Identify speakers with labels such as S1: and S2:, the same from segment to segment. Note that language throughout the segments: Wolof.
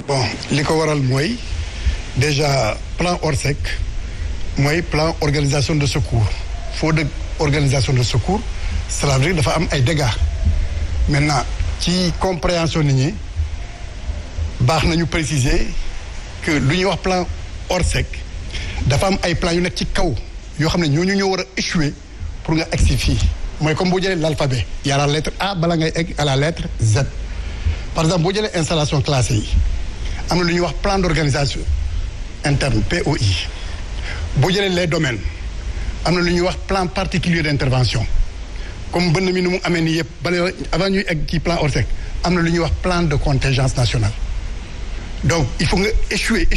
S1: bon li ko waral mooy déjà plan Orsec mooy plan organisation de secours foo de organisation de secours cela veut dire dafa am ay dégâts maintenant ci compréhension nit ñi baax nañu préciser que lu ñuy wax plan Orsec dafa am ay plans yu nekk ci kaw yoo xam ne ñooñu ñoo war a échouer pour nga egsi fii mooy comme boo jëlee l'alphabet y a la lettre A bala ngay egg à la lettre Z par exemple boo jëlee installation classée yi am na lu ñuy wax plan d'organisation interne POI boo jëlee les domaines am na lu ñuy wax plan particulier d'intervention comme bënn mi ni mu amee nii yëpp bala avant ñuy egg ci plan Orsec am na lu ñuy wax plan de contingence nationale donc il faut nga échouer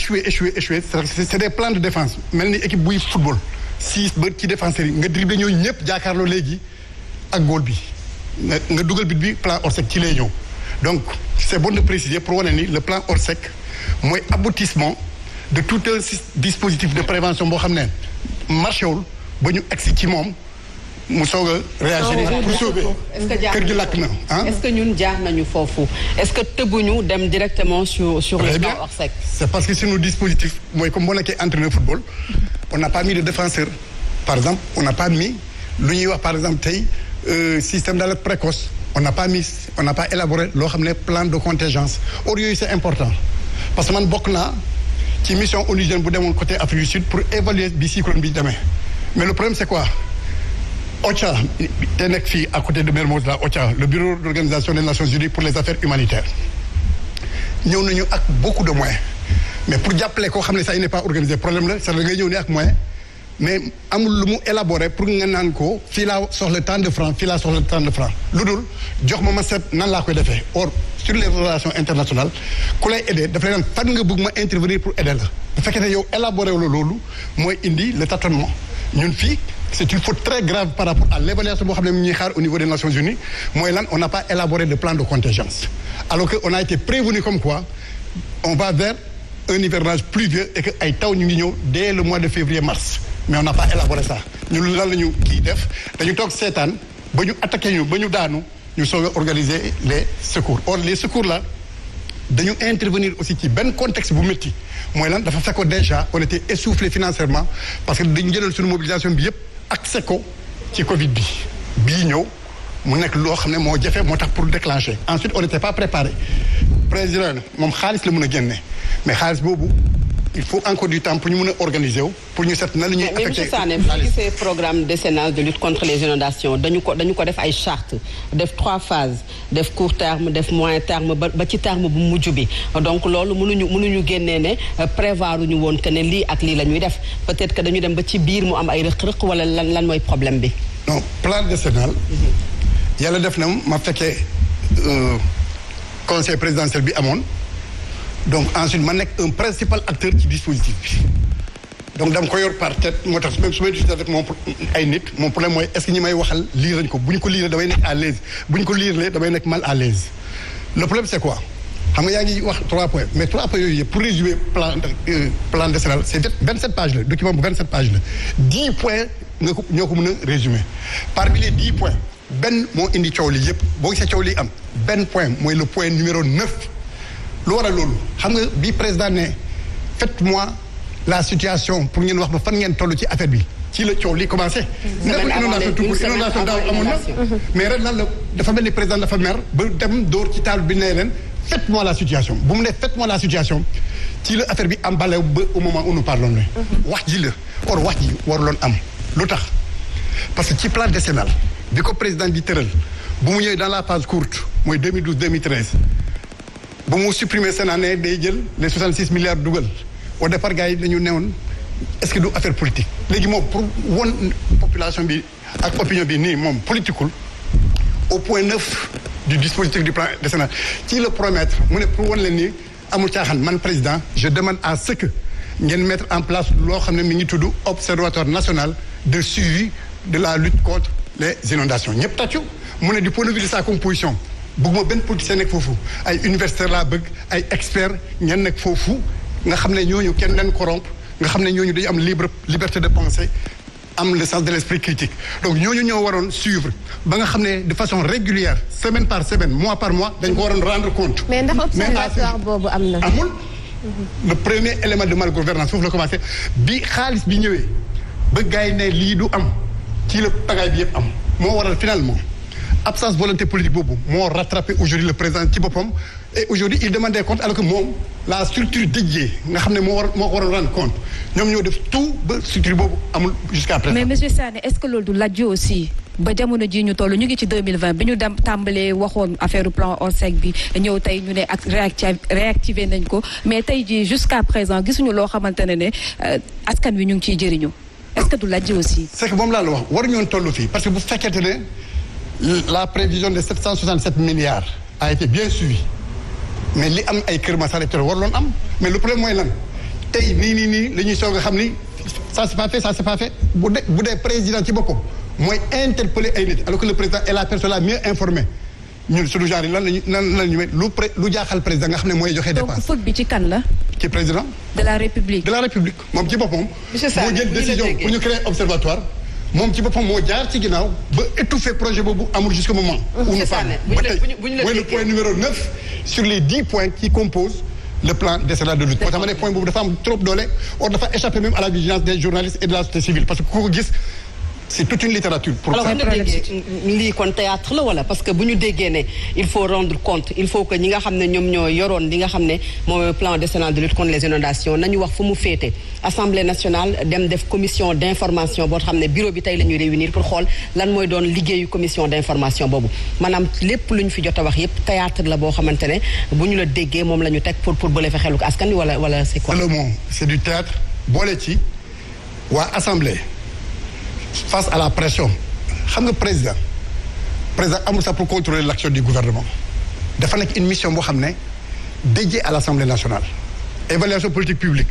S1: c'est des plans de défense mel ni équipe buy football 6 ba ci défenseurs yi nga dribble ñooñu ñëpp jàkkaarloo léegi ak góol bi nga dugal bit bi plan Orsec ci lay ñëw donc c'est bon de préciser pour wane ni le plan Orsec mooy aboutissement de tout un dispositif de prévention boo xam ne marché wul ba ñu egsi ci moom mu soog a réagir pour sauver kër gi lakk na
S2: est-ce que ñun jaar nañu foofu est-ce que tëbuñu dem directement sur le plan Orsec.
S1: C'est parce que sur nos dispositifs mooy comme boo nekkee entraîneur football on n'a pas mis de défenseur par exemple on n'a pas mis lu ñuy wax par exemple tey système d'alerte précoce on n'a pas élaboré loo xam ne plan de contingence or yooyu c'est important parce que man bokk naa ci mission onusienne bu demoon côté Afrique du Sud pour évaluer bi cyclone bi demee mais le problème c'est quoi OCHA te nekk fii à côté de Mermoz la OCHA le bureau d'organisation des Nations Unies pour les affaires humanitaires ñëw nañu ak beaucoup de moyens mais pour jàppale koo xam ne ça il n'est pas organisé problème la c'est da ngay ñëw ni ak moyen mais amul lu mu élaboré pour nga naan ko fii laa soxla tant de francs fii laa soxla tant de francs lu dul jox ma seet nan laa koy defee or sur les relations internationales ku lay aider daf lay naan fan nga bëgg ma intervenir pour aider la bu fekkee ne yow élaboré wu la loolu mooy indi le tâtonnement ñun fii c'est une faute très grave par rapport à l'évaluation boo xam ne mu ñuy xaar au niveau des Nations Unies mooy lan on n'a pas élaboré de plan de contingence alors que on a été prévenu comme quoi on va vers un hivernage pluvieux et que ay taw ñu ngi ñëw dès le mois de février-mars mais on n'a pas élaboré ça ñun lan la ñu kii def dañu toog seetaan ba ñu attaqué ñu ba ñu daanu ñu soog a organiser les secours or les secours là dañu intervenir aussi ci benn contexte bu métti mooy lan dafa fekkoon déjà on était essoufflé financièrement parce que dañu jëlal suñu mobilisation bi yëpp accès ko ci Covid bi bii ñëw mu nekk loo xam ne moo jafe moo tax pour déclencher ensuite on n'était pas préparé président moom xaalis la mën a génne mais xaalis boobu il faut encore du temps pour ñu mën a organiser wu pour ñu seet na la ñuy affecté.
S2: mais monsieur Sané bu ñu gisee programme décennal de lutte contre les inondations dañu ko def ay chartes def 3 phases def court terme def moyen terme ba ci terme bu mujj bi donc loolu mënuñu génnee ne prévoir ñu woon que ne lii ak lii la ñuy def peut-être que dañu dem ba ci biir mu am ay rëq-rëq wala lan mooy problème bi.
S1: non plan décennal. yàlla def na ma fekkee conseil présidentiel bi amoon. donc ensuite ma nekk un principal acteur ci dispositif bi donc dama ko yor par tête moo tax même su may discuter avec moom ay nit mon problème mooy est-ce que ñi may waxal lire nañ ko bu ñu ko lire damay nekk à l'aise bu ñu ko lire damay nekk mal à l'aise le problème c'est quoi xam nga yaa ngi wax 3 points mais 3 points yooyu yëpp pour résumer plan décennal c'est 27 pages la document bu 27 pages la 10 points nga ko ñoo ko mën a résumer parmi les 10 points benn moo indi coow li yëpp boo gisee coow li am benn point mooy le point numéro 9 lu war a loolu xam nga bi président ne faites-moi la situation pour ngeen wax ba fan ngeen toll ci affaire bi ci la coow li commencé. nekkul inondation tuggul inondation daaw amoon na. mais ren lan la dafa mel ni président dafa mer ba dem dóor ci table bi ne leen faites-moi la situation bu mu ne faites-moi la situation ci la affaire bi am balew ba au moment où nous parlons la. wax ji la or wax ji waruloon am lu tax parce que ci plan décennal bi ko président di tëral bu mu ñëwee dans la phase courte mooy 2012 2013. ba mu supprimer seen année day jël les 66 milliards dugal au départ gars yi dañu newoon est-ce que du affaire politique léegi moom pour won population bi ak opinion bi nii moom politiqueul au point 9 du dispositif du plan décennal ci le promettre mu ne pour won leen ni amul caaxaan man président je demande à ce que ngeen mettre en place loo xam ne mi ngi tudd observatoire national de suivi de la lutte contre les inondations ñëpp tàccu mu ne du point de vue de sa composition bëgguma benn politicien nekk foofu ay universitaires laa bëgg ay experts ngeen nekk foofu nga xam ne ñooñu kenn leen corrompre nga xam ne ñooñu dañu am liberté de pensée am le sens de l'esprit critique donc ñooñu ñoo waroon suivre ba nga xam ne de façon régulière semaine par semaine mois par mois dañ ko waroon rendre compte.
S3: mais ndax observatoire boobu am na.
S1: amul le premier élément de malgouvernance foofu la commencé bi xaalis bi ñëwee ba gars yi ne lii du am ci la pagaille bi yëpp am moo waral finalement absence volonté politique boobu moo rattrapé aujourd'hui le président ci boppam et aujourd'hui il demande des comptes alors que moom la structure dédiée nga xam ne moo ko waroon rendre compte ñoom ñoo def tout ba structure boobu amul jusqu'à présent.
S4: mais monsieur Sané est-ce que loolu du lajj aussi ba jamono ji ñu toll ñu ngi ci 2020 bi ñu dem tàmbalee waxoon affaire plan ORSEC bi ñëw tey ñu ne ak réactivé nañ ko mais tey ji jusqu'à présent gisuñu loo xamante ne askan wi ñu ngi ciy jëriñu est-ce que du lajj aussi.
S1: c'est que moom laa la wax waruñu woon toll fii parce que bu fekkente ne la prévision de 767 milliards a été bien suivie mais li am ay Kër Masar waruloon am mais le problème mooy lan tey nii la ñuy soog a xam ni ça c'est pas fait bu dee président ci boppam mooy interpeller ay nit alors que le président est la personne la mieux informée ñun suñu genre yi lan la ñu lu jaaxal président nga xam ne mooy joxe dépense.
S4: donc faute bi ci kan la.
S1: ci président.
S4: de la république
S1: moom ci boppam.
S2: monsieur Sarr
S1: moo jël décision pour ñu créer observatoire. moom ci boppam moo jaar ci ginnaaw ba étouffer projet boobu amul jusqu'au moment. où nous parlons ba tey mooy le point numéro 9 sur les 10 points qui composent le plan décennal de lutte. moo tax ma ne point boobu dafa am trop doole or dafa échapper même à la vigilance des journalistes et de la société civile parce que ku ko gis c'est toute une littérature. pour ça
S2: alors bu ñu déggee lii kon théâtre la wala parce que bu ñu déggee ne il faut rendre compte il faut que ñi nga xam ne ñoom ñoo yoroon li nga xam ne mooy plan décennal de lutte contre les inondations nañu wax fu mu féete assemblée nationale dem def commission d'information boo xam ne bureau bi tey la ñuy réunir pour xool lan mooy doon liggéeyu commission d'information boobu maanaam lépp lu ñu fi jot a wax yépp théâtre la boo xamante ne bu ñu la déggee moom la ñu teg pour bële fa xelu ko askan wi wala c'est quoi.
S1: le mot c'est du théâtre boole ci waa assemblée. face à la pression xam nga président amul sax pour contrôler l'action du gouvernement dafa nekk une mission boo xam ne dédiée à l'Assemblée nationale évaluation politique publique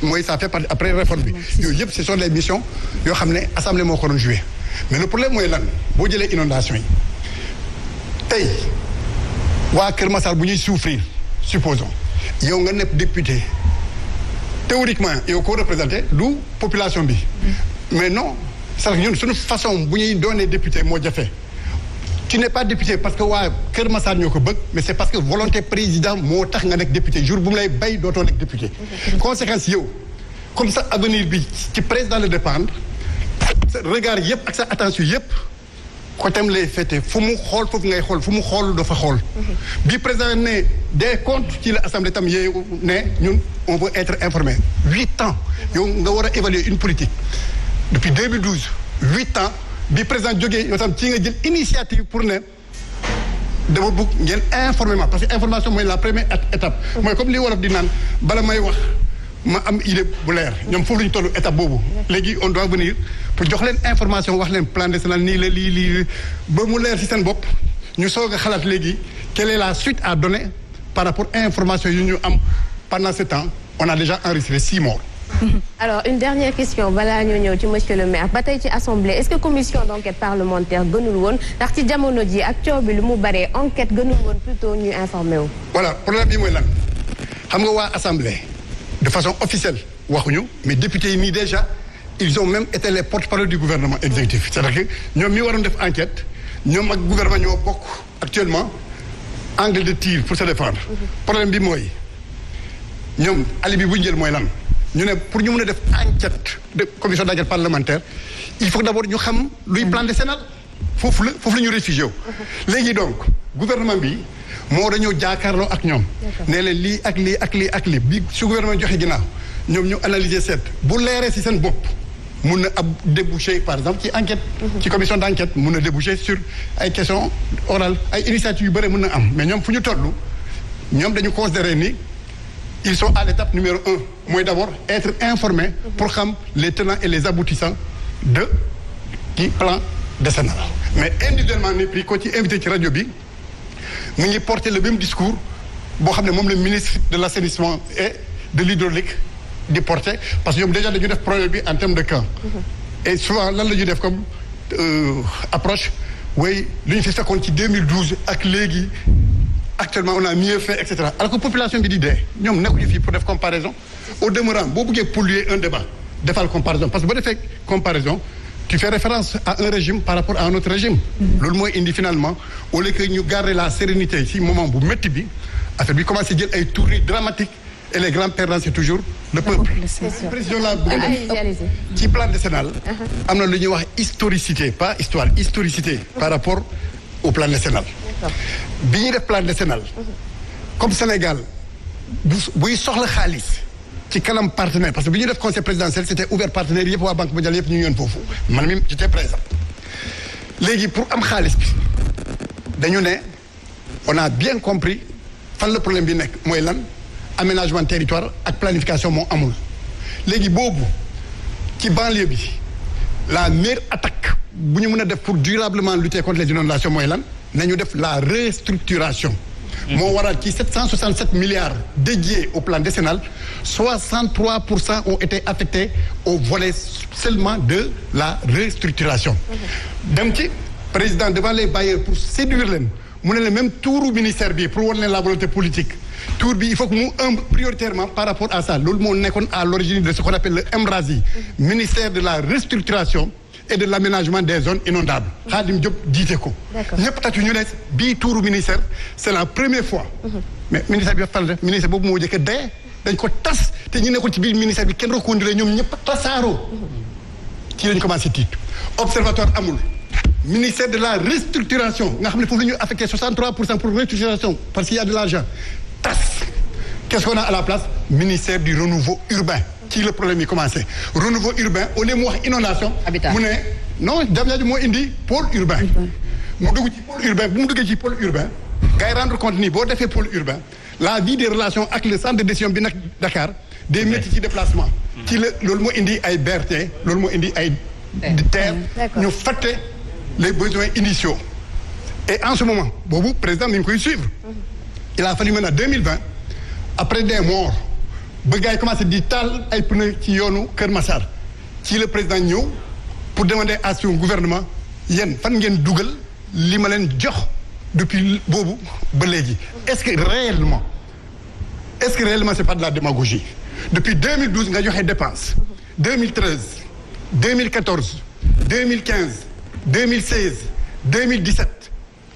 S1: mooy ça fait partie après réforme bi yooyu yëpp ce sont des missions yoo xam ne assemblée moo ko doon jouer mais le problème mooy lan boo jëlee inondation yi tey waa Kër Massar bu ñuy souffrir supposons yow nga nekk député théoriquement yow ko représenté du population bi mais non c'est-à-dire ñun suñu façon bu ñuy doonee député moo jafe tu n'es pas député parce que waa Kër Massar ñoo ko bëgg mais c'est parce que volonté président moo tax nga nekk député jour bu mu lay bay dootoo nekk député conséquence yow comme ça avenir bi ci président la dépendre sa regard yëpp ak sa attention yëpp côté lay féete fu mu xool foofu ngay xool fu mu xool dafa xool bi président ne des comptes ci la assemblée tam yee ne ñun on veut être informé 8 ans yow nga war a évaluer une politique depuis 2012 8 ans bi président jógee yow tam ci nga jël initiative pour ne dama bëgg ngeen informer parce que information mooy la première étape mooy comme li wolof di naan bala may wax ma am idée bu leer ñoom foofu la ñu tollu étape boobu léegi on doit venir pour jox leen information wax leen plan décennal nii la lii ba mu leer ci seen bopp ñu soog a xalaat léegi quelle est la suite à donner par rapport information yu ñu am pendant ce temps on a déjà enregistré 6 morts.
S3: Alors une dernière question balaa ñoo ñëw ci monsieur le maire ba tey ci assemblée est-ce que commission d'enquête parlementaire gënul woon ndax ci jamono ji ak coow bi lu mu baree enquête gënul woon plutôt ñuy informé wu.
S1: voilà problème bi mooy lan xam nga waa assemblée de façon officielle waxuñu mais députés yi nii déjà ils ont même été les porte-parole du gouvernement exécutif c'est-à-dire que ñoom mi waroon def enquête ñoom ak gouvernement ñoo bokk actuellement angle de tir pour se défendre. problème bi mooy ñoom alibi bu ñu jël mooy lan. ñu ne pour ñu mën a def enquête de commission d'enquête parlementaire il faut d'abord ñu xam luy plan décennal foofu la ñu réfugié wu léegi donc gouvernement bi moo dañoo jaakaarloo ak ñoom ne leen lii ak lii ak lii ak lii bi su gouvernement joxe ginnaaw ñoom ñu analyser seet bu leeree ci seen bopp mun na ab déboucher par exemple ci enquête ci commission d'enquête mun na déboucher sur ay questions orales ay initiatives yu bëri mun na am mais ñoom fu ñu toll ñoom dañu considérer ni ils sont à l'étape numéro 1 mooy d'abord être informés pour xam les tenants et les aboutissants de ci plan décennal mais individuellement ni pris ko ci invité ci rajo bi mu ngi porter le même discours boo xam ne moom le ministre de l'assainissement et de l'hydraulique di porter parce que ñoom déjà dañu def projet bi en termes de camp et souvent lan la ñuy def comme approche way lu ñu fi fekkoon ci 2012 ak léegi actuellement on a mieux fait et cetera alors que population bi di dee ñoom nekkuñu fii pour def comparaison au demeurant boo bëggee polluer un débat defal comparaison parce que boo defee comparaison tu fais référence à un régime par rapport à un autre régime. loolu mooy indi finalement au lieu que ñu garder la sérénité ci moment bu métti bi affaire bi commencé jël ay tournures dramatiques et les grands perdants c'est toujours le peuple. précision la bëgg a def ci plan décennal. am na lu ñuy wax historicité pas histoire historicité par rapport au plan décennal. bi ñuy def plan décennal. comme Sénégal buy soxla xaalis. ci kanam partenaire parce que bi ñu def conseil présidentiel c'était ouvert partenaire yëpp waa banque mondiale yëpp ñu ngi yoon foofu man mi j'étais présent léegi pour am xaalis bi dañu ne on a bien compris fan la problème bi nekk mooy lan aménagement territoire ak planification moo amul léegi boobu ci banlieue bi la meilleure attaque bu ñu mën a def pour durablement lutter contre les inondations mooy lan nañu def la restructuration moo waral ci 767 milliards dédiés au plan décennal 63% ont été affectés au volet seulement de la restructuration dem ci président devant les bailleurs pour séduire leen mu ne leen même tuuru ministère bi pour wan leen la volonté politique tour bi il faut que mu prioritairement par rapport à ça loolu moo nekkoon à l'origine de ce qu'on appelle le MRASI ministère de la restructuration et de l'aménagement des zones inondables Khadim Diop jiite ko ñëpp tatu ñu ne bii tuuru ministère c'est la première fois mais ministère bi fan def ministère boobu moo jëkk dee dañ ko tas te ñu nekkoon ci biir ministère bi kenn reconduire ñoom ñëpp tasaaroo ci lañ commencé tiit observatoire amul ministère de la restructuration nga xam ne foofu la ñu affecté 63% pour restructuration parce qu'il y a de l'argent tas qu'est-ce qu'on a à la place ministère du renouveau urbain ci le problème yi commencé renouveau urbain au lieu mu wax inondation mu ne non Diamniadio moo indi pôle urbain mu dugg ci pôle urbain bu mu duggee ci pôle urbain gars yi rendre compte ni boo defee pôle urbain la vie des relations ak le centre de décision bi nag Dakar des métiers ci déplacement ci la loolu moo indi ay BRT loolu moo indi ay terre ñu fàtte les besoins initiaux et en ce moment boobu président mi ngi koy suivre il a fallu maintenant 2020 après des morts ba gars yi commencé di taal ay pneu ci yoonu Kër Massar ci le président ñëw pour demander à son gouvernement yéen fan ngeen dugal li ma leen jox depuis boobu ba léegi est-ce que réellement c'est pas de la démagogie depuis 2012 nga joxe dépense 2013 2014 2015 2016 2017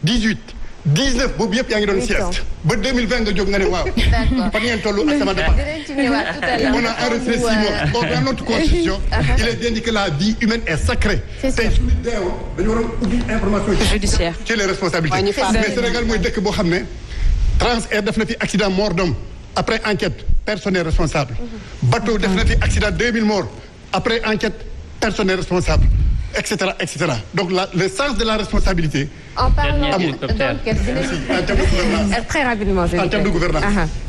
S1: 18 19 boobu yëpp yaa ngi doon sieste ba 2020 nga jóg nga ne waaw. d'accord fan ngeen toll ak sama dépense.
S3: dinañ ci ñëwaat tout à l'heure.
S1: on a enregistré 6 mois. donc dans notre constitution. il est bien dit que la vie humaine est sacrée.
S3: c'est ça
S1: tey suñu deewoon dañu waroon ubbi information
S4: judiciaire
S1: ci les responsabilités. mais Sénégal mooy dëkk boo xam ne Transair def na fi accident mort d'homme après enquête personne n'est responsable. bateau def na fi accident 2000 morts après enquête personne n'est responsable. etc. Donc le sens de la responsabilité.
S3: En parlant d'enquête, très rapidement.
S1: En termes de gouvernance.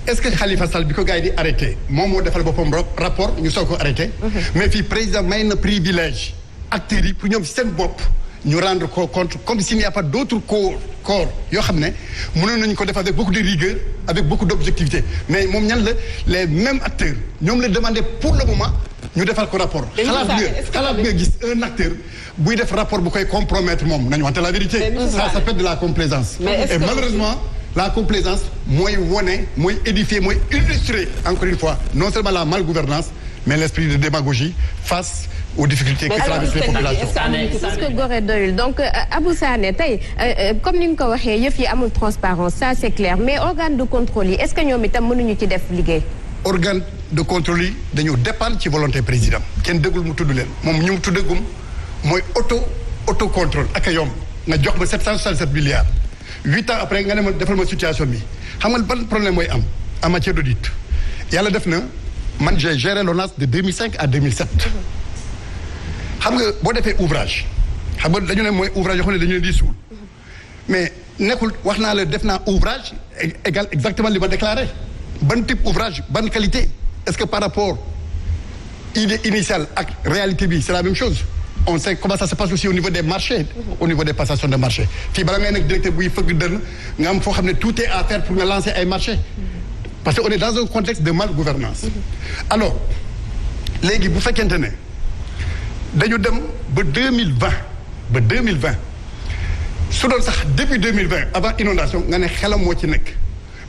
S1: Est-ce que Khalifa Sall bi ko gars yi di arrêté moom moo defal boppam rapport ñu soog ko arrêté. mais fii président may na privilège acteurs yi pour ñoom seen bopp ñu rendre ko compte comme s'il n'y a pas d'autres corps yoo xam ne mënoon nañu ko def avec beaucoup de rigueur avec beaucoup d'objectivité mais moom ñan la les mêmes acteurs ñoom la demandé pour le moment. ñu defal ko rapport xalaat nga gis un acteur buy def rapport bu koy compromettre moom nañu wante la vérité ça s'appelle de la complaisance et malheureusement la complaisance mooy wone mooy édifier mooy illustrer encore une fois non seulement la malgouvernance mais l'esprit de démagogie face aux difficultés que traversent les populations.
S3: parce que gore doyul donc Abou Sané tey comme ni nga ko waxee yëf yi amul transparence ça c'est clair mais organe de contrôle yi est-ce que ñoom itam mënuñu ci def liggéey
S1: organe de contrôle yi dañu dépendre ci volonté président kenn déggul mu tudd leen moom ñu mu tuddagum mooy auto contrôle ak a yomb nga jox ma 767 milliards 8 ans après nga ne ma defal ma situation bi xam nga ban problème mooy am en matière d'audit yàlla def na man j'ai géré l'ONAS de 2005 à 2007 xam nga boo defee ouvrage xam nga dañu ne mooy ouvrage yoo xam ne dañu leen di suul mais nekkul wax naa la def naa ouvrage égal exactement li ma déclaré ban type ouvrage ban qualité est-ce que par rapport idée initiale ak réalité bi c'est la même chose on sait comment ça se passe aussi au niveau des marchés au niveau des passations de marché fii bala ngay nekk directeur buy fëgg dënn nga am foo xam ne tout est à faire pour nga lancer ay marchés parce que on est dans un contexte de malgouvernance alors léegi bu fekkente ne dañu dem ba 2020 su doon sax depuis 2020 avant inondation nga ne xelam moo ci nekk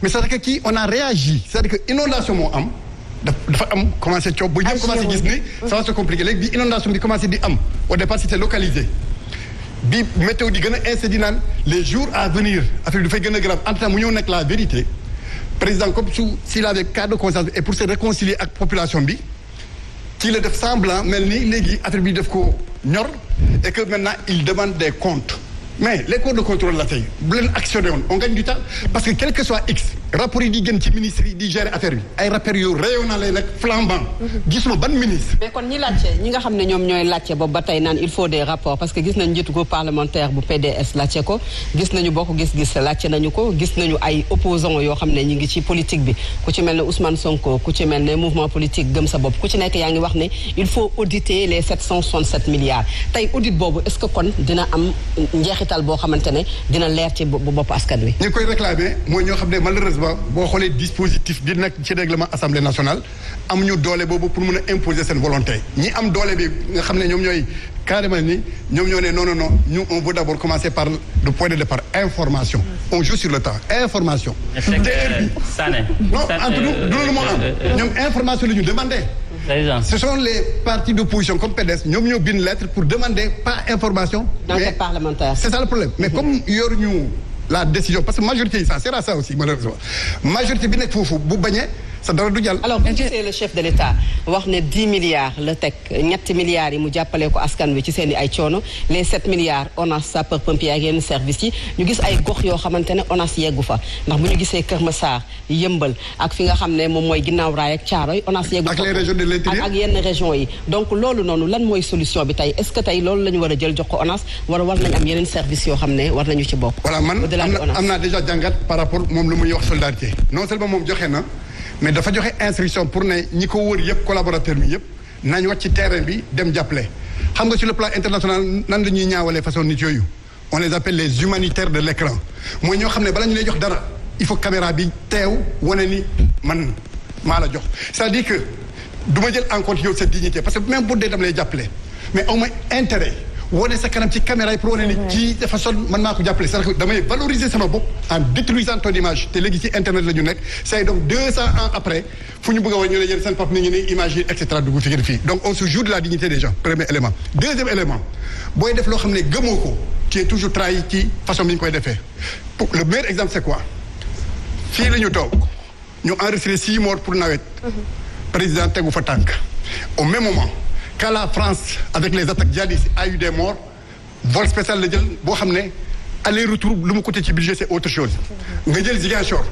S1: mais c'est-à-dire que kii on a réagi c'est-à-dire que inondation moo am dafa am commencé coow ba ñëpp commencé gis ni ça va se compliquer léegi bi inondation bi commencé di am au départ c'était localisé bi météo di gën a incité di naan les jours à venir affaire bi dafay gën a grave en tout temps mu ñëw nekk la vérité président comme s'il avait cas de conscience et pour se réconcilier ak population bi ci la def semblant mel ni léegi affaire bi def ko ñor et que maintenant il demande des comptes mais les corps de contrôle la tey bu leen actionné woon on gagne du temps parce que quel que soit x rapport yi di gën ci ministre yi di gérer affaire bi ay rappeurs yu rayonnant lay nag flambant gisuma ban ministre.
S2: mais kon ñi laajte ñi nga xam ne ñoom ñooy laajte boobu ba tey naan il faut des rapports parce que gis nañu njiitu groupe parlementaire bu PDS laajte ko gis nañu bokk gis-gis laajte nañu ko gis nañu ay opposants yoo xam ne ñi ngi ci politique bi ku ci mel ne Ousmane Sonko ku ci mel ne mouvement politique gëm sa bopp ku ci nekk yaa ngi wax ne il faut auditer les 767 milliards tey audit boobu est-ce que kon dina am njeexital boo xamante ne dina leer ci bopp askan wi.
S1: ñi koy réclamer mooy ñoo xam ne malheureusement boo xoolee dispositif bi nag ci règlement assemblée nationale amuñu doole boobu pour mun a imposer seen volonté ñi am doole bi nga xam ne ñoom ñooy carrément ni ñoom ñoo ne non ñu on veut d'abord commencer par le point de départ information on joue sur le temps information.
S5: Sané.
S1: non entre nous du loolu moo am ñoom information la ñu demandé. Ce sont les partis d'opposition comme PDS ñoom ñoo bind lettre pour demander pas information.
S2: Enquête parlementaire.
S1: C'est ça le problème mais comme yor ñu la décision parce que majorité yi ça sert à ça aussi malheureusement majorité bi nekk foofu bu bañee sa dara du jàll.
S2: alors bu ñu gisee le chef de l'État wax ne 10 milliards la teg ñetti milliards yi mu jàppale ko askan wi ci seen i ay coono les 7 milliards ONAS sapeur pompier ak yenn service yi ñu gis ay gox yoo xamante ne ONAS yeggu fa ndax bu ñu gisee Kër Massar Yëmbal ak fi nga xam ne moom mooy ginnaaw raay ak Thiaroye ONAS yeggu fa
S1: ak les régions de l'intérieur
S2: ak yenn régions yi donc loolu noonu lan mooy solution bi tey est-ce que tey loolu la ñu war a jël jox ko ONAS war nañ am yeneen service yoo xam ne war nañu ci bokk.
S1: voilà man am naa déjà jàngat par rapport moom lu muy wax solidarité non seulement moom joxe na mais dafa joxe instruction pour ne ñi ko wër yëpp collaborateur bi yëpp nañ wàcc ci terrain bi dem jàppale xam nga sur le plan international nan la ñuy ñaawalee façon nit yooyu on les appelle les humanitaires de l'écran mooy ñoo xam ne bala ñu lay jox dara il faut caméra bi teew wane ni man maa la jox c'est-à-dire que du ma jël en compte yow cette dignité parce que même bu dee dam lay jàppale mais au moins intérêt wane sa kanam ci caméra yi pour wane ni kii dafa sol man maa ko jàppale c'est-à-dire que damay valoriser sama bopp en détruisant ton image te léegi ci internet la ñu nekk c'est donc 200 ans après fu ñu bëgg a wax ñu ne yéen seen pap ni ngi ni image yi et cetera dugg fi fii donc on se joue de la dignité des gens premier élément deuxième élément booy def loo xam ne gëmoo ko tu es toujours trahi ci façon bi ñu koy defee pour le meilleur exemple c'est quoi fii la ñu toog ñu enregistré 6 morts pour nawet président tegu fa tànk au même moment quand la France avec les attaques djihadistes a eu des morts vol spécial la jël boo xam ne aller-retour lu mu coûté ci budget c'est autre chose nga jël Ziguinchor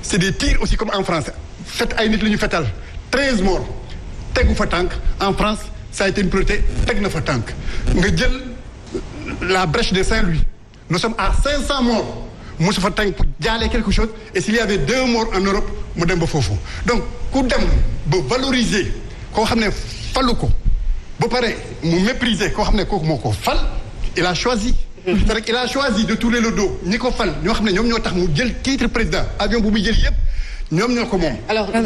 S1: c'est des tirs aussi comme en France fet ay nit la ñu fetal 13 morts tegu fa tànk en France ça a été une priorité teg na fa tànk nga jël la brèche de Saint-Louis nous sommes à 500 morts mosu fa tànk pour jaalee quelque chose et s'il y avait 2 morts en Europe mu dem ba foofu donc ku dem ba valoriser koo xam ne falu ko ba pare mu mépriser koo xam ne kooku moo ko fal il a choisi c'est vrai qu'il a choisi de tourner le dos ñi ko fal ñoo xam ne ñoom ñoo tax mu jël titre président avion bu muy jël yëpp ñoom ñoo ko moom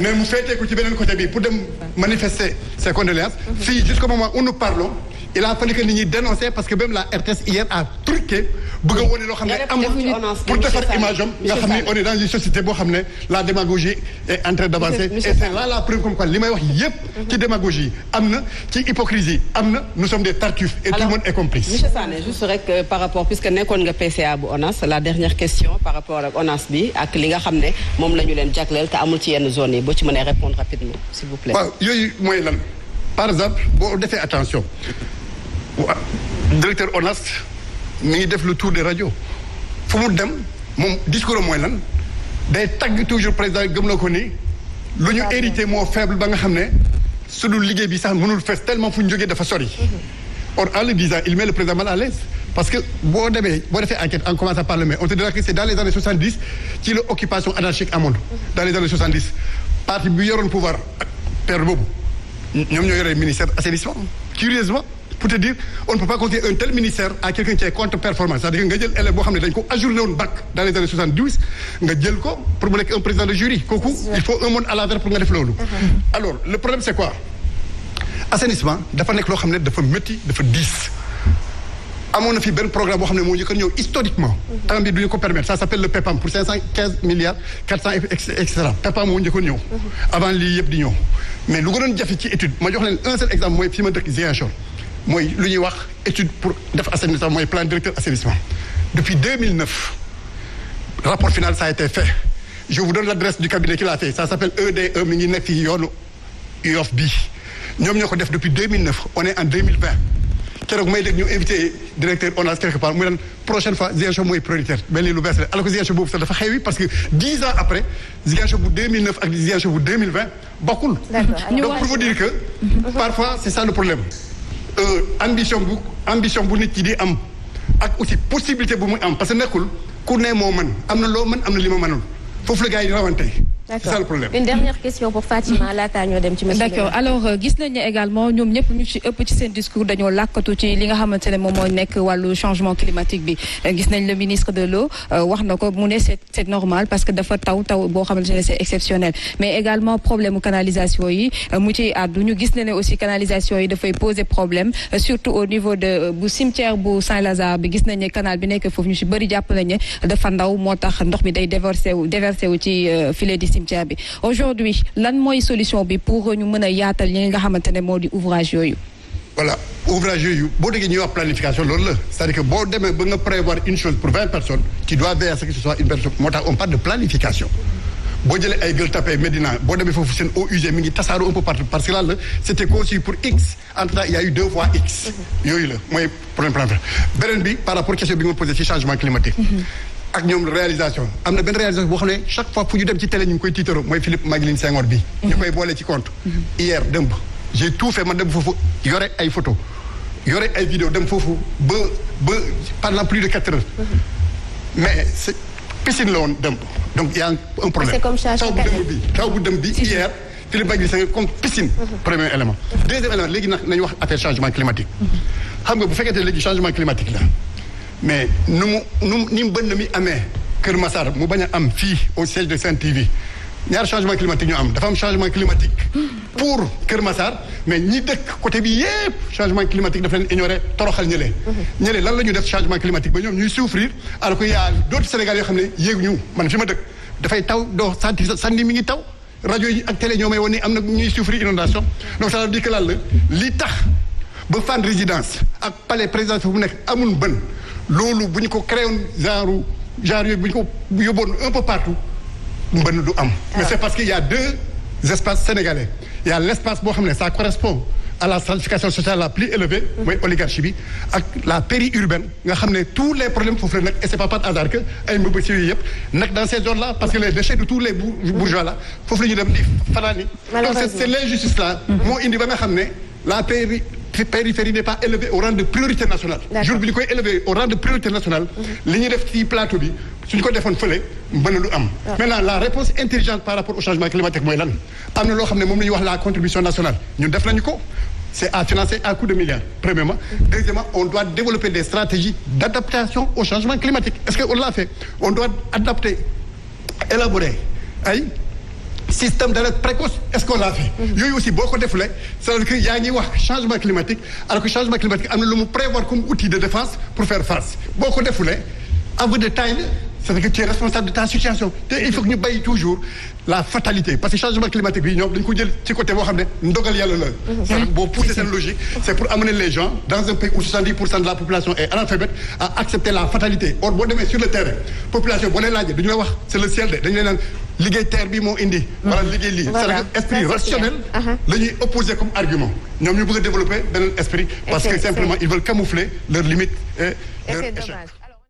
S1: mais mu féetee ko ci beneen côté bi pour dem manifester ses condoléances fii jusqu'au moment où nous parlons il a fallu que nit ñi dénoncer parce que même la RTS hier a truqué bëgg a wane loo xam ne amul pour defar image am nga xam ne on est dans une société boo xam ne la démagogie est en train d'avancer et c'est là la preuve comme quoi li may wax yépp ci démagogie am na ci hypocrisie am na nous sommes des tartuffes et tout le monde est complice.
S2: Monsieur Sané juste rek par rapport puisque nekkoon nga PCA bu ONAS la dernière question par rapport ak ONAS bi ak li nga xam ne moom la ñu leen jagleel te amul ci yenn zones yi boo ci mënee répondre rapidement s'il vous plaît.
S1: waaw yooyu mooy lan par exemple boo defee attention directeur ONAS mi ngi def le tour des radios fu mu dem moom discours mooy lan day tagg toujours président gëm na ko ni lu ñu hérité moo faible ba nga xam ne su dul liggéey bi sax mënul fees tellement fu ñu jógee dafa sori. or en le disant il met le président mal à l'aise parce que boo defee enquête en commençant par le mai on te dira que c'est dans les années 70 ci la occupation anarchique amoon dans les années 70 parti bi yoroon pouvoir période boobu ñoom ñoo yore ministère assainissement curieusement pour te dire on ne peut pas confier un tel ministère à quelqu'un qui est contre-performance c'est-à-dire nga jël élève boo xam ne dañ ko ajourné woon bac dans les années 72 nga jël ko pour mu nekk un président de jury kooku il faut un monde à l'envers pour nga def loolu alors le problème c'est quoi assainissement dafa nekk loo xam ne dafa métti dafa diis amoon na fi benn programme boo xam ne moo njëkk a ñëw historiquement. temps bi du ñu ko permettre ça s'appelle le PEPAM pour 515 milliards 400 et cetera PEPAM moo njëkkoon ñëw. avant lii yëpp di ñëw mais lu gënoon jafe ci étude ma jox leen un seul exemple mooy fi ma dëkk Ziguinchor mooy lu ñuy wax étude pour def assainissement mooy plan directeur assainissement depuis 2009 rapport final ça a été fait je vous donne l'adresse du cabinet qui l'a fait ça s'appelle EDE mi ngi nekk fii yoonu Yoff bii ñoom ñoo ko def depuis 2009 on est en 2020 keroog may dégg ñu invité directeur ONAS quelque part mu leen prochaine fois Ziguinchor mooy prioritaire mel ni lu bees la alors que Ziguinchor boobu sax dafa xewi parce que 10 ans après Ziguinchor bu 2009 ak Ziguinchor bu 2020 bokkul. Donc pour vous dire que parfois c'est ça le problème ambition bu nit ki di am ak aussi possibilité bu muy am parce que nekkul ku ne moo mën am na loo mën am na li ma mënul foofu la gars yi rawante. C'est ça le problème.
S3: Une dernière question pour Fatima laata ñoo dem ci monsieur.
S4: D'accord alors gis nañ ne également ñoom ñëpp ñu ci ëpp ci seen discours dañoo làkkatu ci li nga xamante ne moom moo nekk wàllu changement climatique bi gis nañ le ministre de l'eau wax na ko mu ne c'est normal parce que dafa taw boo xamante ne c'est exceptionnel mais également problème canalisation yi mu ci àddu ñu gis ne aussi canalisation yi dafay poser problème surtout au niveau de bu cimetière bu Saint-Lazare bi gis nañ ne canal bi nekk foofu ñu ci bëri jàpp nañ ne dafa ndaw moo tax ndox mi day déverser wu ci filet di cimetière bi aujourd'hui lan mooy solution bi pour ñu mën a yaatal ñi nga xamante ne moo di ouvrage yooyu.
S1: voilà ouvrage yooyu boo déggee ñuy wax planification loolu la c'est-à-dire que boo demee ba nga prévoir une chose pour 20 personnes tu dois veiller à ce que ce soit une personne moo tax on parle de planification boo jëlee ay Gueule Tapée Médina boo demee foofu seen eaux usées mi ngi tasaaroo un peu partout parce que là la c'était conçu pour X entre temps il y a eu 2 fois X. yooyu la mooy problème beneen bi par rapport question bi nga posé ci changement climatique. ak ñoom réalisation am na benn réalisation boo xam ne chaque fois fu ñu dem ci télé ñu ngi koy tiitaroo mooy Philippe Maguilène Senghor bi ñu koy boole ci compte. hier dëmb j'ai tout fait man dem foofu yore ay photo yore ay vidéo dem foofu ba pendant plus de 4 heures. mais c'est piscine la woon dëmb donc il y a un problème.
S3: c'est comme ça
S1: taw bu dëmb bi hier Philippe Maguilène Senghor comme piscine. premier élément. deuxième élément léegi nag nañu wax affaire changement climatique. xam nga bu fekkente léegi changement climatique la. mais ni mbënn mi amee Kër Massar mu bañ a am fii au siège de Sen TV ñaar changement climatique ñu am dafa am changement climatique pour Kër Massar mais ñi dëkk côté bi yépp changement climatique dafa leen ignorer toroxal ñële lan la ñu def changement climatique ba ñoom ñuy souffrir alors que y a d'autres Sénégalais yoo xam ne yéeguñu man fi ma dëkk dafay taw doo sànni mi ngi taw rajo yi ak télé ñoo may woon ni am na ñuy souffrir inondation donc ça veut dire que lan la li tax ba Fann Résidence ak palais présidentiel bu nekk amul bën loolu bu ñu ko créé woon genre yooyu bu ñu ko yóbboon un peu partout mbënn du am. mais c'est parce qu'il y a 2 espaces sénégalais il y a l'espace boo xam ne ça correspond à la stratification sociale la plus élevée. mooy oligarchie bi ak la périurbaine nga xam ne tous les problèmes foofu la nekk et c'est pas par hasard que ay mbëbë si yooyu yëpp nekk dans ces zones là parce que les déchets de tous les bourgeois là foofu la ñu dem di fanaan yi. donc c'est l'injustice là. moo indi ba nga xam ne la périphérie n'est pas élevée au rang de priorité nationale. jour bi ñu koy élevé au rang de priorité nationale. li ñuy def ci plateau bi suñu ko defoon fële mbënn du am. maintenant la réponse intelligente par rapport au changement climatique mooy lan am na loo xam ne moom la ñuy wax la contribution nationale ñun def nañu ko c'est à financer à coup de milliards premièrement. deuxièmement on doit développer des stratégies d'adaptation au changement climatique est-ce que on l'a fait on doit adapter élaborer ay système d'alerte précoce est-ce qu'on l'a fait. yooyu aussi boo ko defulee c'est-à-dire que yaa ngi wax changement climatique alors que changement climatique am na lu mu prévoir comme outil de défense pour faire face boo ko defulee aveu de taille c'est-à-dire que tu es responsable de ta situation te il faut que ñu bàyyi toujours la fatalité parce que changement climatique bi ñoom dañu ko jël ci côté boo xam ne ndogal yàlla la. c'est-à-dire boo pousser seen logique c'est pour amener les gens dans un pays où 70% de la population est analphabète à accepter la fatalité or boo demee sur le terrain population boo leen laajee dañu la wax c'est le ciel de dañu leen naan liggéey terre bi moo indi. wala liggéey lii c'est-à-dire esprit rationnel. la ñuy opposer comme argument ñoom ñu bëgg a développer beneen esprit. parce que simplement ils veulent camoufler leurs limites et leurs échecs.